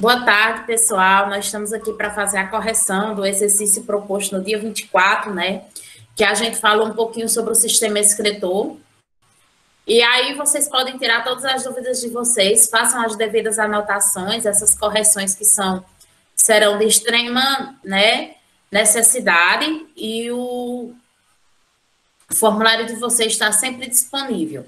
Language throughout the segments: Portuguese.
Boa tarde, pessoal. Nós estamos aqui para fazer a correção do exercício proposto no dia 24, né? Que a gente falou um pouquinho sobre o sistema escritor. E aí vocês podem tirar todas as dúvidas de vocês, façam as devidas anotações, essas correções que serão de extrema, né, necessidade, e o formulário de vocês está sempre disponível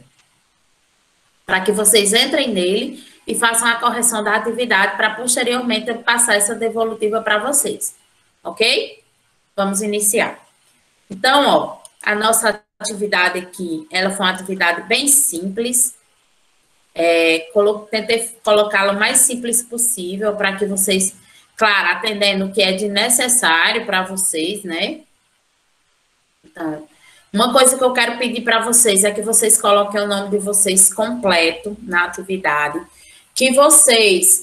para que vocês entrem nele e façam a correção da atividade para posteriormente eu passar essa devolutiva para vocês, ok? Vamos iniciar. Então, ó, a nossa atividade aqui, ela foi uma atividade bem simples. Tentei colocá-la o mais simples possível para que vocês, claro, atendendo o que é de necessário para vocês, né? Então, uma coisa que eu quero pedir para vocês é que vocês coloquem o nome de vocês completo na atividade, que vocês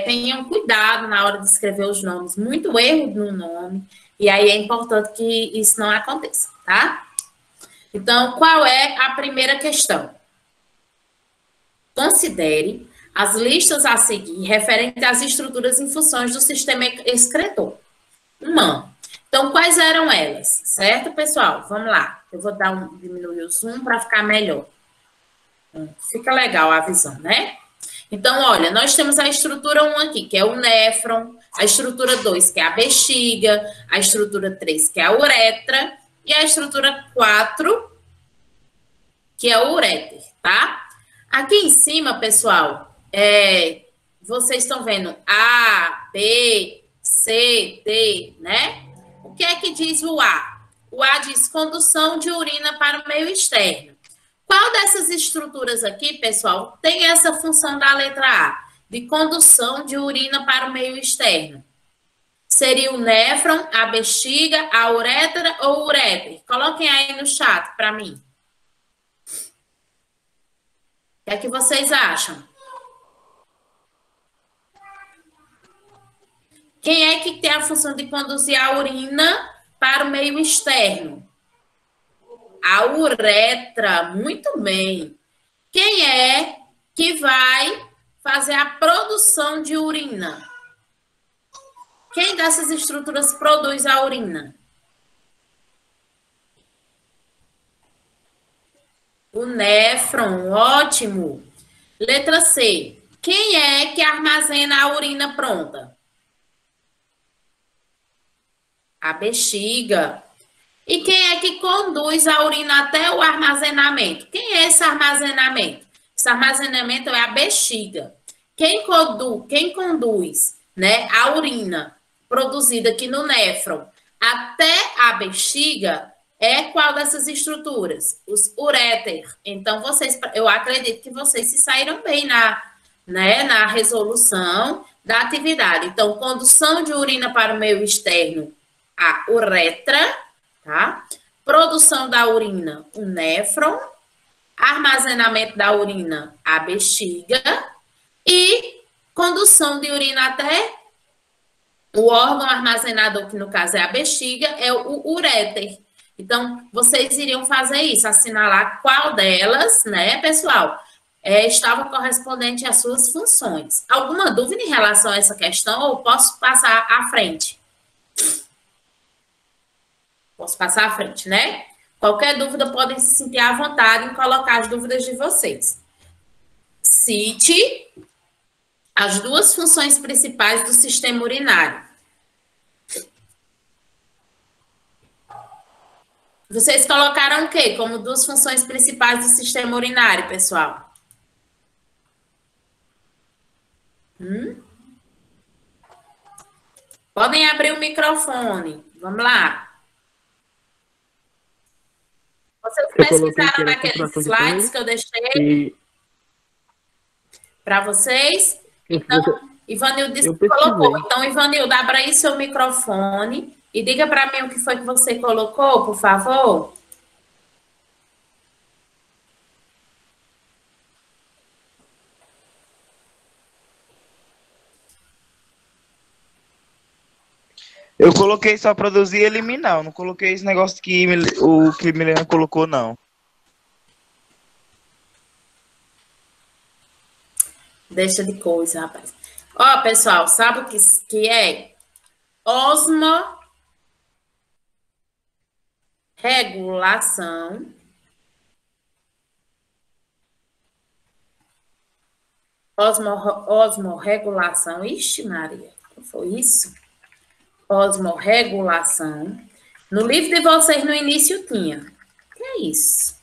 tenham cuidado na hora de escrever os nomes, muito erro no nome, e aí é importante que isso não aconteça, tá? Então, qual é a primeira questão? Considere as listas a seguir referentes às estruturas e funções do sistema excretor humano. Então, quais eram elas? Certo, pessoal? Vamos lá. Eu vou diminuir o zoom para ficar melhor. Fica legal a visão, né? Então, olha, nós temos a estrutura 1 aqui, que é o néfron, a estrutura 2, que é a bexiga, a estrutura 3, que é a uretra, e a estrutura 4, que é o uréter, tá? Aqui em cima, pessoal, vocês estão vendo A, B, C, D, né? O que é que diz o A? O A diz condução de urina para o meio externo. Qual dessas estruturas aqui, pessoal, tem essa função da letra A, de condução de urina para o meio externo? Seria o néfron, a bexiga, a uretra ou o uréter? Coloquem aí no chat para mim. O que é que vocês acham? Quem é que tem a função de conduzir a urina para o meio externo? A uretra, muito bem. Quem é que vai fazer a produção de urina? Quem dessas estruturas produz a urina? O néfron, ótimo. Letra C. Quem é que armazena a urina pronta? A bexiga. E quem é que conduz a urina até o armazenamento? Quem é esse armazenamento? Esse armazenamento é a bexiga. Quem conduz, né, a urina produzida aqui no néfron até a bexiga é qual dessas estruturas? Os uréter. Então, eu acredito que vocês se saíram bem na resolução da atividade. Então, condução de urina para o meio externo, a uretra, tá? Produção da urina, o néfron. Armazenamento da urina, a bexiga. E condução de urina até o órgão armazenador, que no caso é a bexiga, é o uréter. Então, vocês iriam fazer isso, assinalar qual delas, né, pessoal, estava correspondente às suas funções. Alguma dúvida em relação a essa questão ou posso passar à frente? Posso passar à frente, né? Qualquer dúvida, podem se sentir à vontade em colocar as dúvidas de vocês. Cite as duas funções principais do sistema urinário. Vocês colocaram o quê como duas funções principais do sistema urinário, pessoal? Podem abrir o microfone. Vamos lá. Vocês pesquisaram naqueles slides que eu deixei para vocês? Então, Ivanildo disse que colocou. Então, Ivanildo, abra aí seu microfone e diga para mim o que foi que você colocou, por favor. Eu coloquei só produzir e eliminar. Eu não coloquei esse negócio que o que Milena colocou, não. Deixa de coisa, rapaz. Ó, pessoal, sabe o que é? Osmorregulação. Osmorregulação. Ixi, Maria, o que foi isso? Osmorregulação. No livro de vocês, no início, tinha. O que é isso?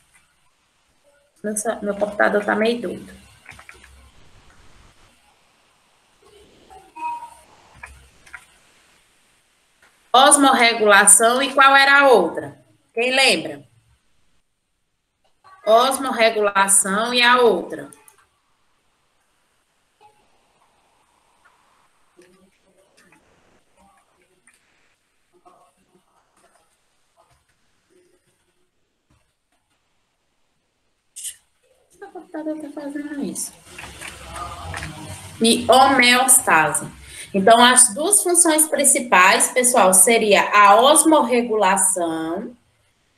Meu computador tá meio doido. Osmorregulação e qual era a outra? Quem lembra? Osmorregulação e a outra. O computador está fazendo isso. E homeostase. Então, as duas funções principais, pessoal, seria a osmorregulação,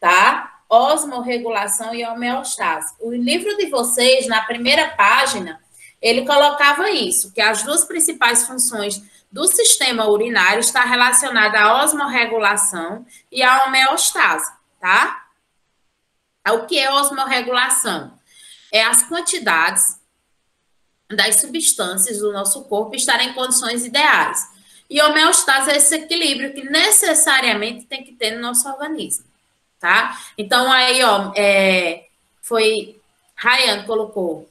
tá? Osmorregulação e homeostase. O livro de vocês, na primeira página, ele colocava isso, que as duas principais funções do sistema urinário está relacionada à osmorregulação e à homeostase, tá? O que é osmorregulação? É as quantidades das substâncias do nosso corpo estarem em condições ideais. E homeostase é esse equilíbrio que necessariamente tem que ter no nosso organismo, tá? Então, aí, ó, foi... Rayane colocou.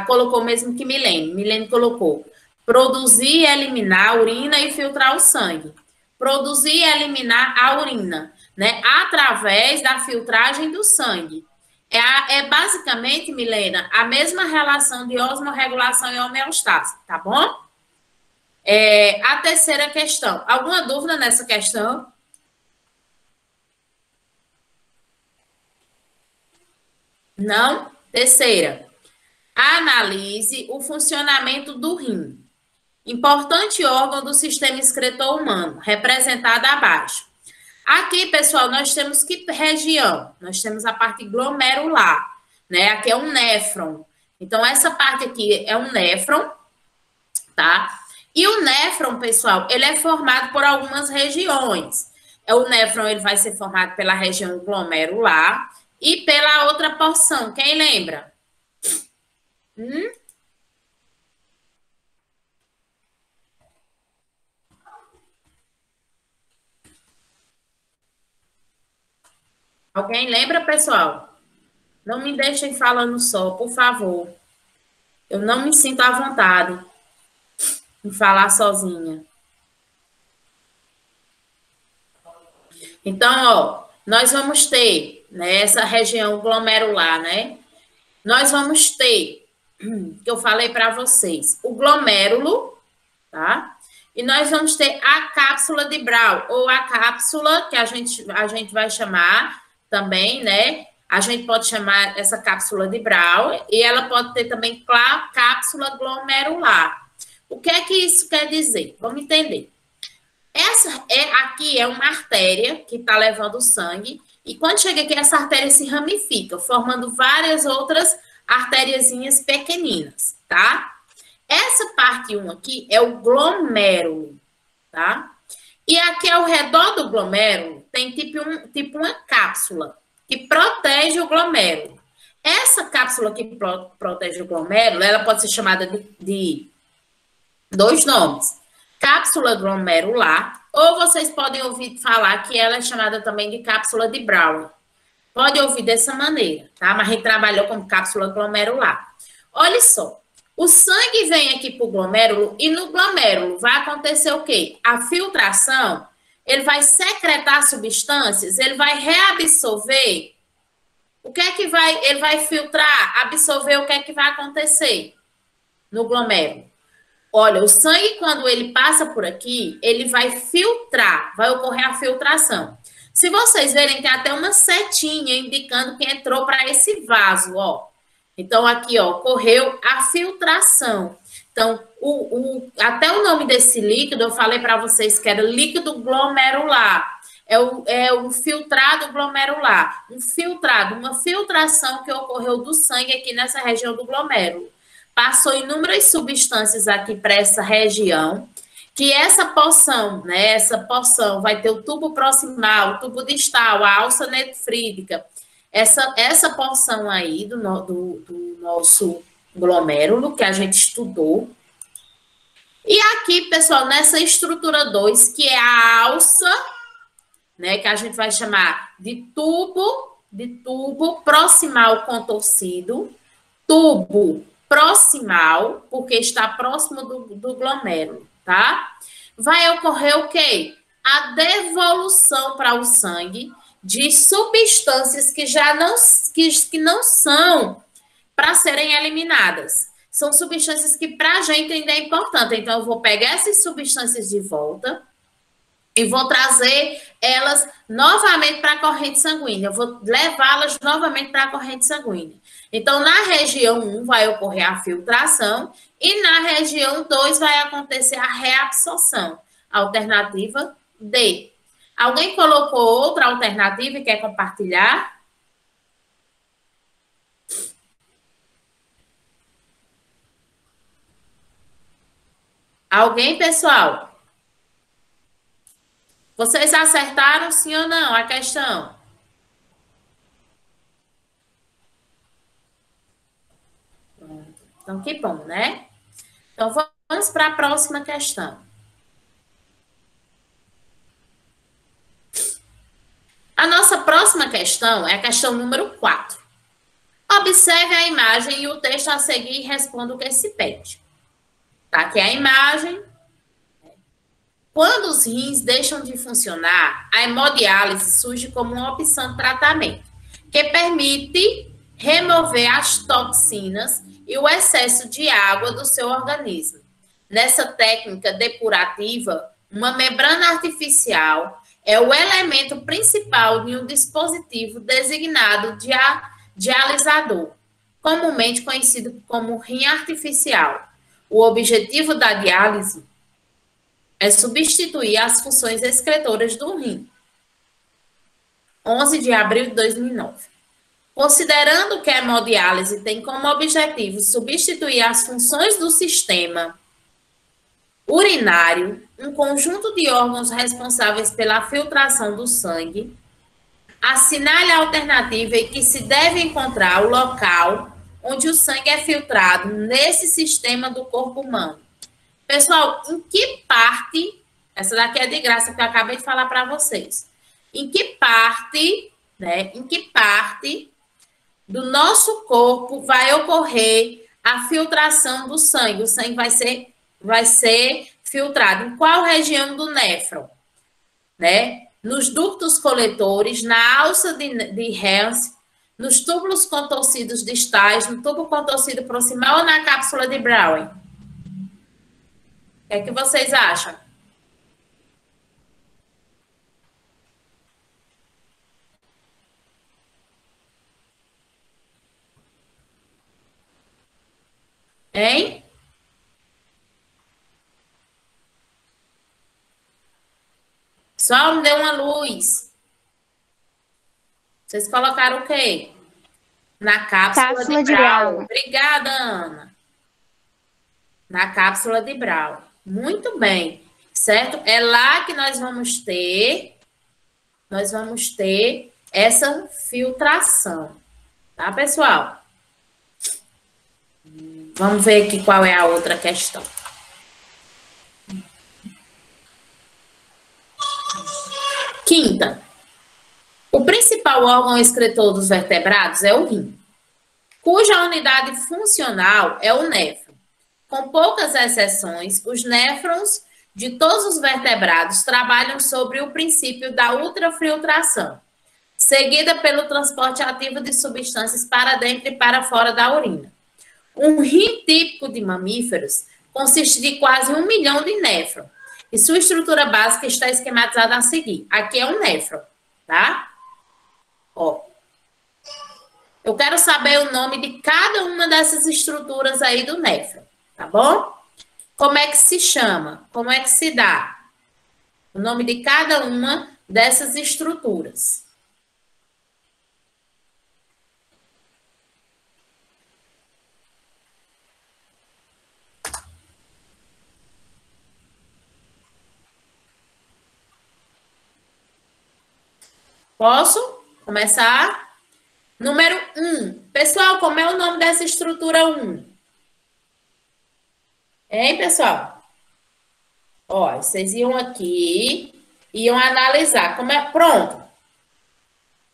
Colocou mesmo que Milene. Milene colocou. Produzir e eliminar a urina e filtrar o sangue. Produzir e eliminar a urina, né? Através da filtragem do sangue. É basicamente, Milena, a mesma relação de osmorregulação e homeostase, tá bom? A terceira questão. Alguma dúvida nessa questão? Não? Terceira. Analise o funcionamento do rim. Importante órgão do sistema excretor humano, representado abaixo. Aqui, pessoal, nós temos que região? Nós temos a parte glomerular, né? Aqui é um néfron. Então, essa parte aqui é um néfron, tá? E o néfron, pessoal, ele é formado por algumas regiões. O néfron, ele vai ser formado pela região glomerular e pela outra porção. Quem lembra? Alguém lembra, pessoal? Não me deixem falando só, por favor. Eu não me sinto à vontade em falar sozinha. Então, ó, nós vamos ter, né, essa região glomerular, né? Nós vamos ter, que eu falei para vocês, o glomérulo, tá? E nós vamos ter a cápsula de Brown, ou a cápsula, que a gente vai chamar também, né? A gente pode chamar essa cápsula de Brown, e ela pode ter também cápsula glomerular. O que é que isso quer dizer? Vamos entender. Aqui é uma artéria que está levando o sangue, e quando chega aqui, essa artéria se ramifica, formando várias outras artériazinhas pequeninas, tá? Essa parte 1 aqui é o glomérulo, tá? E aqui ao redor do glomérulo tem tipo uma cápsula que protege o glomérulo. Essa cápsula que protege o glomérulo, ela pode ser chamada de dois nomes. Cápsula glomerular, ou vocês podem ouvir falar que ela é chamada também de cápsula de Brown. Pode ouvir dessa maneira, tá? Mas a gente trabalhou como cápsula glomerular. Olha só, o sangue vem aqui para o glomérulo e no glomérulo vai acontecer o quê? A filtração, ele vai secretar substâncias, ele vai reabsorver. O que é que ele vai filtrar, absorver, o que é que vai acontecer no glomérulo? Olha, o sangue, quando ele passa por aqui, ele vai filtrar, vai ocorrer a filtração. Se vocês verem, tem até uma setinha indicando que entrou para esse vaso, ó. Então, aqui, ó, ocorreu a filtração. Então, até o nome desse líquido, eu falei para vocês que era líquido glomerular. É o filtrado glomerular. Uma filtração que ocorreu do sangue aqui nessa região do glomérulo. passou inúmeras substâncias aqui para essa região, que essa porção, né, essa porção vai ter o tubo proximal, o tubo distal, a alça nefrídica, essa porção aí do nosso glomérulo, que a gente estudou. E aqui, pessoal, nessa estrutura 2, que é a alça, né, que a gente vai chamar de tubo proximal contorcido, tubo proximal, porque está próximo do glomérulo, tá? Vai ocorrer o quê? A devolução para o sangue de substâncias que já não são para serem eliminadas. São substâncias que para a gente ainda é importante. Então, eu vou pegar essas substâncias de volta e vou trazer elas novamente para a corrente sanguínea. Eu vou levá-las novamente para a corrente sanguínea. Então, na região 1 vai ocorrer a filtração e na região 2 vai acontecer a reabsorção. Alternativa D. Alguém colocou outra alternativa e quer compartilhar? Alguém, pessoal? Vocês acertaram sim ou não a questão? Então, que bom, né? Então, vamos para a próxima questão. A nossa próxima questão é a questão número 4. Observe a imagem e o texto a seguir e responda o que se pede. Tá aqui a imagem. Quando os rins deixam de funcionar, a hemodiálise surge como uma opção de tratamento, que permite remover as toxinas e o excesso de água do seu organismo. Nessa técnica depurativa, uma membrana artificial é o elemento principal de um dispositivo designado dialisador, comumente conhecido como rim artificial. O objetivo da diálise é substituir as funções excretoras do rim. 11 de abril de 2009. Considerando que a hemodiálise tem como objetivo substituir as funções do sistema urinário, um conjunto de órgãos responsáveis pela filtração do sangue, assinale a alternativa em que se deve encontrar o local onde o sangue é filtrado nesse sistema do corpo humano. Pessoal, em que parte, essa daqui é de graça que eu acabei de falar para vocês, em que parte do nosso corpo vai ocorrer a filtração do sangue? O sangue vai ser filtrado em qual região do néfron? Né? Nos ductos coletores, na alça de Henle, nos túbulos contorcidos distais, no tubo contorcido proximal ou na cápsula de Browne? O que é que vocês acham? Hein? Só me deu uma luz. Vocês colocaram o quê? Na cápsula de Browne. Obrigada, Ana. Na cápsula de Browne. Muito bem, certo? É lá que nós vamos ter essa filtração, tá, pessoal? Vamos ver aqui qual é a outra questão. Quinta. O principal órgão excretor dos vertebrados é o rim, cuja unidade funcional é o néfron. Com poucas exceções, os néfrons de todos os vertebrados trabalham sobre o princípio da ultrafiltração, seguida pelo transporte ativo de substâncias para dentro e para fora da urina. Um rim típico de mamíferos consiste de quase 1 milhão de néfron, e sua estrutura básica está esquematizada a seguir. Aqui é um néfron, tá? Ó. Eu quero saber o nome de cada uma dessas estruturas aí do néfron, tá bom? Como é que se chama? Como é que se dá? O nome de cada uma dessas estruturas. Posso começar? Número 1. Pessoal, como é o nome dessa estrutura 1? Hein, pessoal? Ó, vocês iam aqui, iam analisar. Pronto.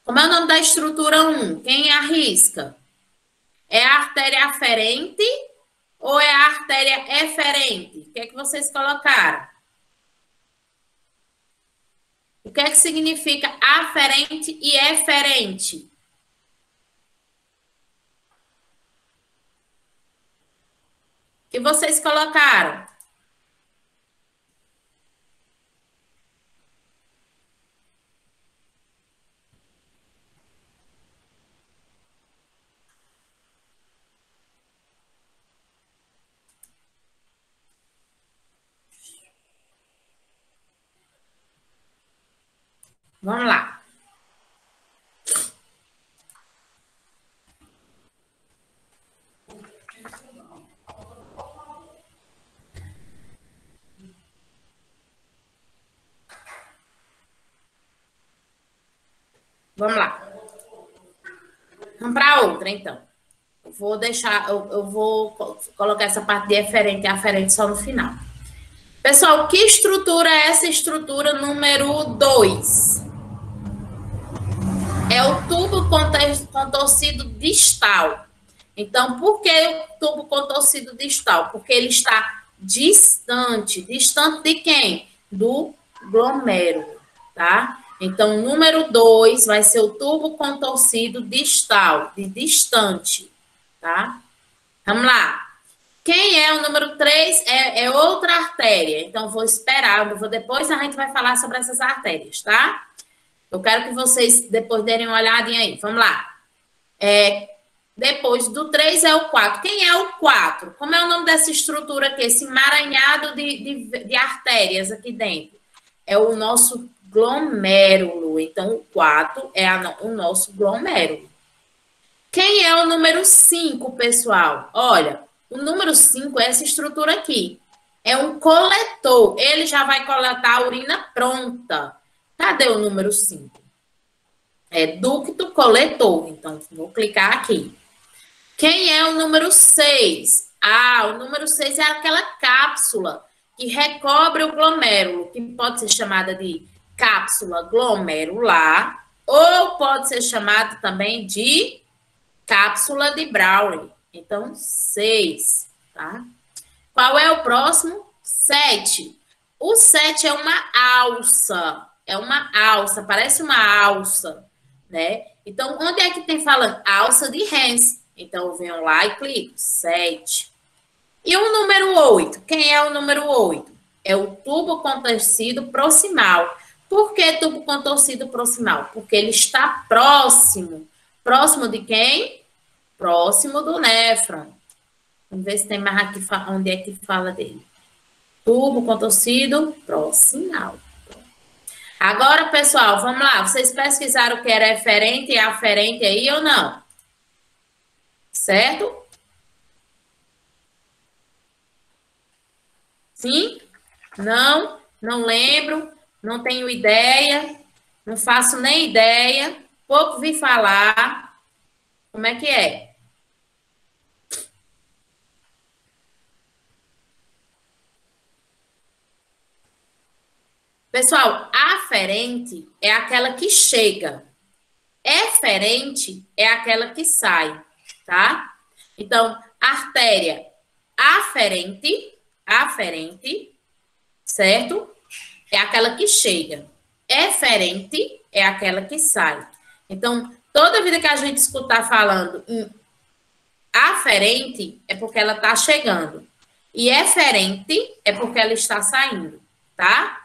Como é o nome da estrutura 1? Quem arrisca? É a artéria aferente ou é a artéria eferente? O que é que vocês colocaram? O que é que significa aferente e eferente? O que vocês colocaram? Vamos lá. Vamos lá. Vamos para outra, então. Eu vou colocar essa parte de eferente e aferente só no final. Pessoal, que estrutura é essa estrutura número 2? É o tubo contorcido distal. Então, por que o tubo contorcido distal? Porque ele está distante. Distante de quem? Do glomérulo, tá? Então, número 2 vai ser o tubo contorcido distal, de distante, tá? Vamos lá. Quem é o número 3? É outra artéria. Então, vou esperar. Depois a gente vai falar sobre essas artérias, tá? Eu quero que vocês depois derem uma olhadinha aí. Vamos lá. Depois do 3 é o 4. Quem é o 4? Como é o nome dessa estrutura aqui? Esse emaranhado de artérias aqui dentro. É o nosso glomérulo. Então, o 4 é o nosso glomérulo. Quem é o número 5, pessoal? Olha, o número 5 é essa estrutura aqui. É um coletor. Ele já vai coletar a urina pronta. Cadê o número 5? É ducto coletor. Então, vou clicar aqui. Quem é o número 6? Ah, o número 6 é aquela cápsula que recobre o glomérulo, que pode ser chamada de cápsula glomerular, ou pode ser chamada também de cápsula de Browne. Então, 6, tá? Qual é o próximo? 7. O 7 é uma alça. É uma alça, parece uma alça, né? Então, onde é que tem falando? Alça de Henle. Então, eu venho lá e clico. 7. E o número 8? Quem é o número 8? É o tubo contorcido proximal. Por que tubo contorcido proximal? Porque ele está próximo. Próximo de quem? Próximo do néfron. Vamos ver se tem mais aqui onde é que fala dele. Tubo contorcido proximal. Agora, pessoal, vamos lá. Vocês pesquisaram o que era eferente e aferente aí ou não? Certo? Sim? Não? Não lembro? Não tenho ideia? Não faço nem ideia? Pouco vi falar. Como é que é? Pessoal, aferente é aquela que chega. Eferente é aquela que sai, tá? Então, artéria aferente, certo? É aquela que chega. Eferente é aquela que sai. Então, toda vida que a gente escutar falando em aferente é porque ela está chegando. E eferente é porque ela está saindo, tá?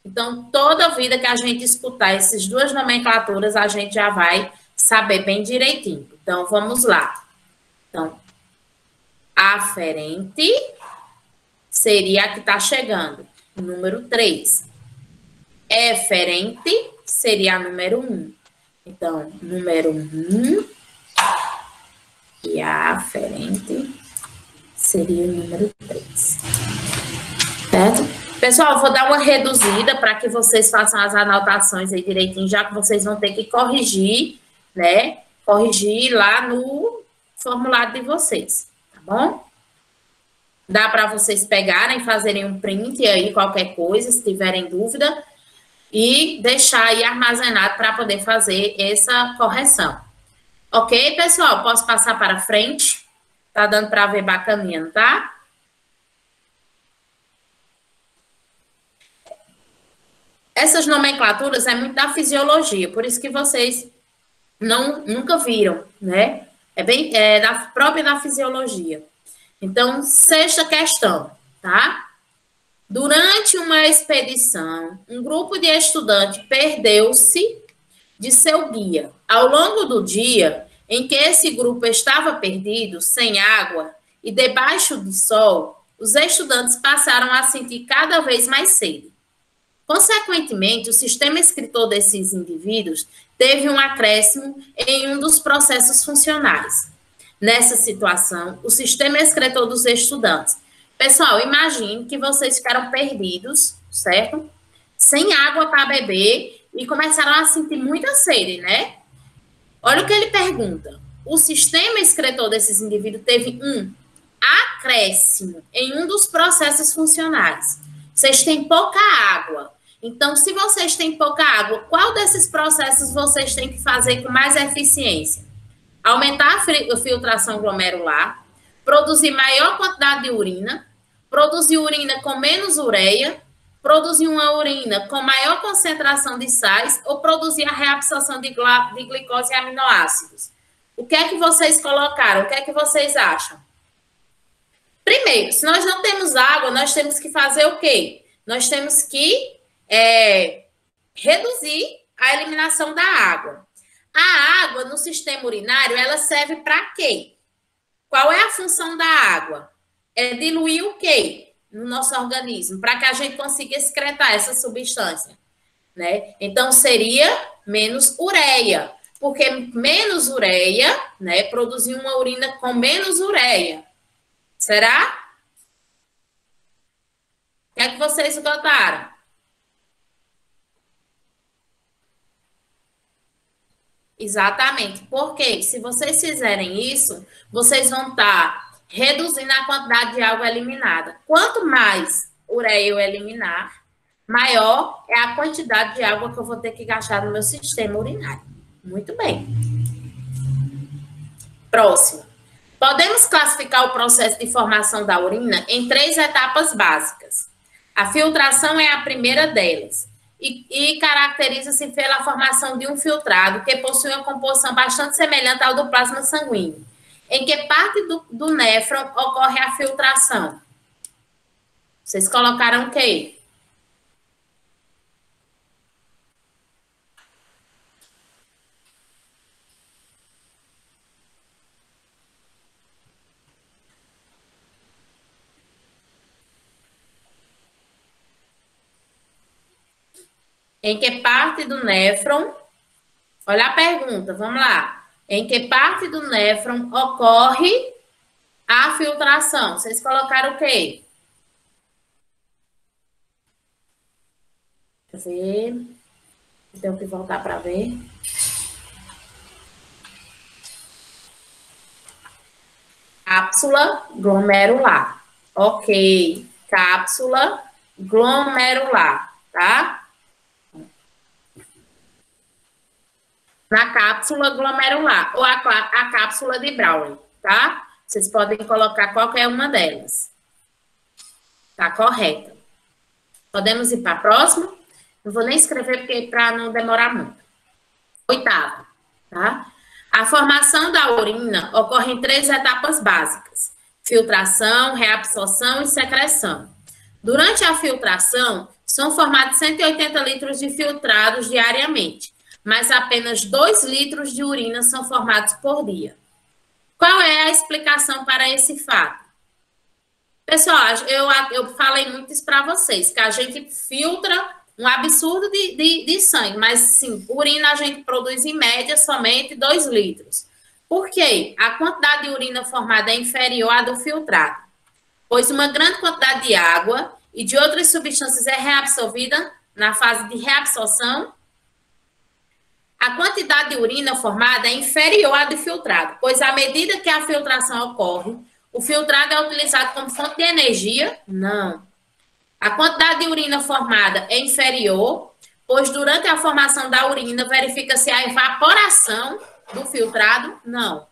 Então, toda vida que a gente escutar essas duas nomenclaturas, a gente já vai saber bem direitinho. Então, vamos lá. Então, aferente seria a que está chegando, número 3. Eferente seria a número 1. Então, número 1 e a aferente seria o número 3. Certo? Pessoal, eu vou dar uma reduzida para que vocês façam as anotações aí direitinho, já que vocês vão ter que corrigir, né? Corrigir lá no formulário de vocês, tá bom? Dá para vocês pegarem, fazerem um print aí, qualquer coisa, se tiverem dúvida, e deixar aí armazenado para poder fazer essa correção. Ok, pessoal? Posso passar para frente? Tá dando para ver bacaninha, tá? Essas nomenclaturas é muito da fisiologia, por isso que vocês nunca viram, né? É própria da fisiologia. Então, sexta questão, tá? Durante uma expedição, um grupo de estudantes perdeu-se de seu guia. Ao longo do dia em que esse grupo estava perdido, sem água e debaixo do sol, os estudantes passaram a sentir cada vez mais sede. Consequentemente, o sistema excretor desses indivíduos teve um acréscimo em um dos processos funcionais. Nessa situação, o sistema excretor dos estudantes. Pessoal, imagine que vocês ficaram perdidos, certo? Sem água para beber e começaram a sentir muita sede, né? Olha o que ele pergunta. O sistema excretor desses indivíduos teve um acréscimo em um dos processos funcionais. Vocês têm pouca água. Então, se vocês têm pouca água, qual desses processos vocês têm que fazer com mais eficiência? Aumentar a filtração glomerular, produzir maior quantidade de urina, produzir urina com menos ureia, produzir uma urina com maior concentração de sais ou produzir a reabsorção de glicose e aminoácidos. O que é que vocês colocaram? O que é que vocês acham? Primeiro, se nós não temos água, nós temos que fazer o quê? Nós temos que reduzir a eliminação da água. A água no sistema urinário, ela serve para quê? Qual é a função da água? É diluir o quê no nosso organismo? Para que a gente consiga excretar essa substância, né? Então, seria menos ureia. Porque menos ureia, né? Produzir uma urina com menos ureia. Será? O que é que vocês botaram? Exatamente. Porque se vocês fizerem isso, vocês vão estar reduzindo a quantidade de água eliminada. Quanto mais ureia eu eliminar, maior é a quantidade de água que eu vou ter que gastar no meu sistema urinário. Muito bem. Próximo. Podemos classificar o processo de formação da urina em 3 etapas básicas. A filtração é a primeira delas. E caracteriza-se pela formação de um filtrado que possui uma composição bastante semelhante ao do plasma sanguíneo. Em que parte do néfron ocorre a filtração? Vocês colocaram o quê? Em que parte do néfron... Olha a pergunta, vamos lá. Em que parte do néfron ocorre a filtração? Vocês colocaram o quê? Deixa eu ver. Tenho que voltar para ver. Cápsula glomerular. Ok. Cápsula glomerular, tá? Na cápsula glomerular, ou a cápsula de Browne, tá? Vocês podem colocar qualquer uma delas. Tá correta. Podemos ir para a próxima? Não vou nem escrever para não demorar muito. Oitava, tá? A formação da urina ocorre em 3 etapas básicas: filtração, reabsorção e secreção. Durante a filtração, são formados 180 litros de filtrados diariamente, mas apenas 2 litros de urina são formados por dia. Qual é a explicação para esse fato? Pessoal, eu falei muito isso para vocês, que a gente filtra um absurdo de sangue, mas sim, urina a gente produz em média somente 2 litros. Por quê? A quantidade de urina formada é inferior à do filtrado, pois uma grande quantidade de água e de outras substâncias é reabsorvida na fase de reabsorção, a quantidade de urina formada é inferior à do filtrado, pois à medida que a filtração ocorre, o filtrado é utilizado como fonte de energia? Não. A quantidade de urina formada é inferior, pois durante a formação da urina verifica-se a evaporação do filtrado? Não.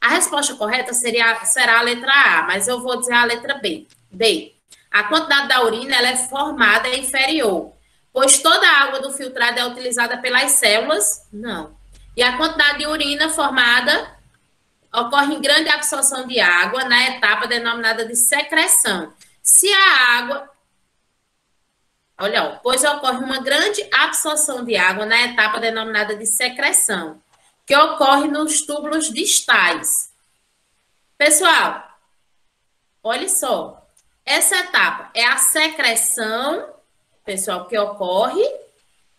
A resposta correta será a letra A, mas eu vou dizer a letra B. D. A quantidade da urina ela é formada é inferior, pois toda a água do filtrado é utilizada pelas células? Não. E a quantidade de urina formada ocorre em grande absorção de água na etapa denominada de secreção. Se a água... Olha, pois ocorre uma grande absorção de água na etapa denominada de secreção, que ocorre nos túbulos distais. Pessoal, olha só. Essa etapa é a secreção, pessoal, que ocorre,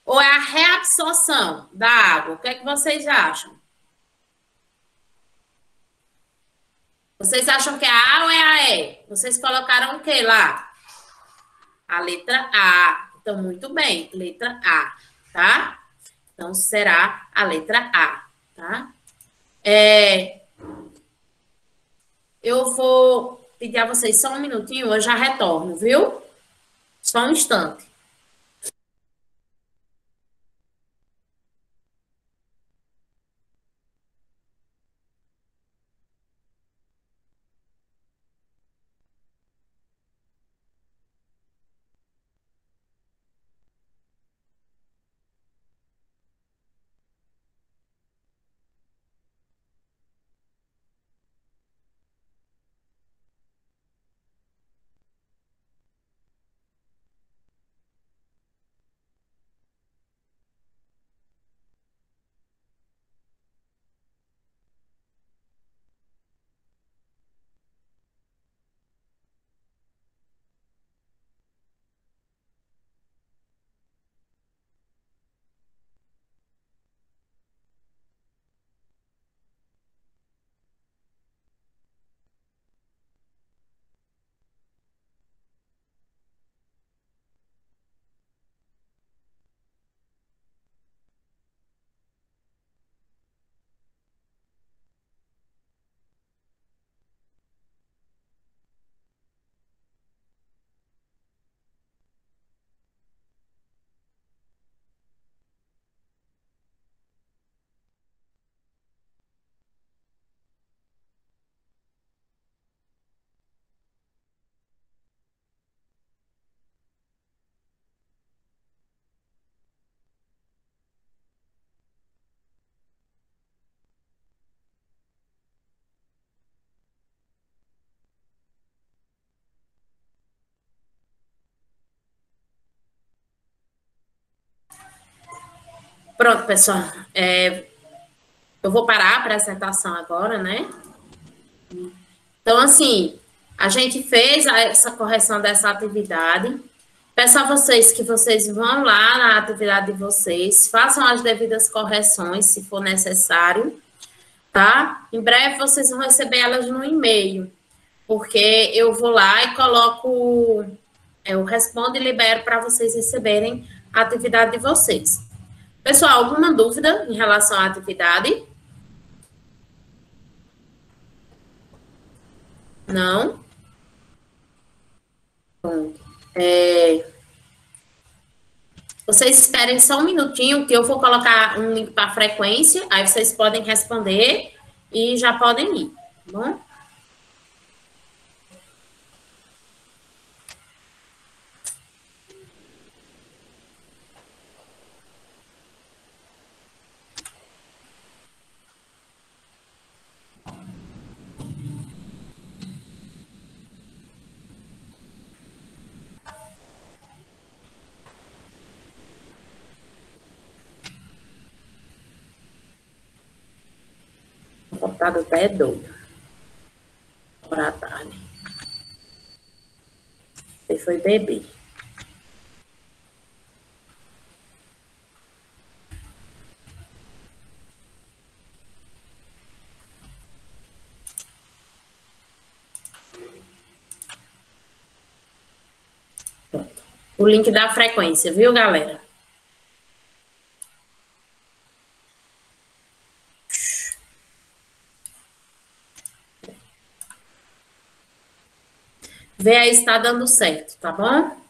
ou é a reabsorção da água? O que é que vocês acham? Vocês acham que é a A ou é a E? Vocês colocaram o que lá? A letra A. Então, muito bem, letra A, tá? Então, será a letra A, tá? Eu vou pedir a vocês só um minutinho, eu já retorno, viu? Só um instante. Pronto, pessoal. Eu vou parar a apresentação agora, né? Então, assim, a gente fez essa correção dessa atividade. Peço a vocês que vocês vão lá na atividade de vocês, façam as devidas correções, se for necessário, tá? Em breve vocês vão receber elas no e-mail, porque eu vou lá e coloco, eu respondo e libero para vocês receberem a atividade de vocês. Pessoal, alguma dúvida em relação à atividade? Não? Bom, vocês esperem só um minutinho que eu vou colocar um link para a frequência, aí vocês podem responder e já podem ir, tá bom? O computador até é doido. Por à tarde. Você foi beber. O link da frequência, viu, galera? Vê aí se tá dando certo, tá bom?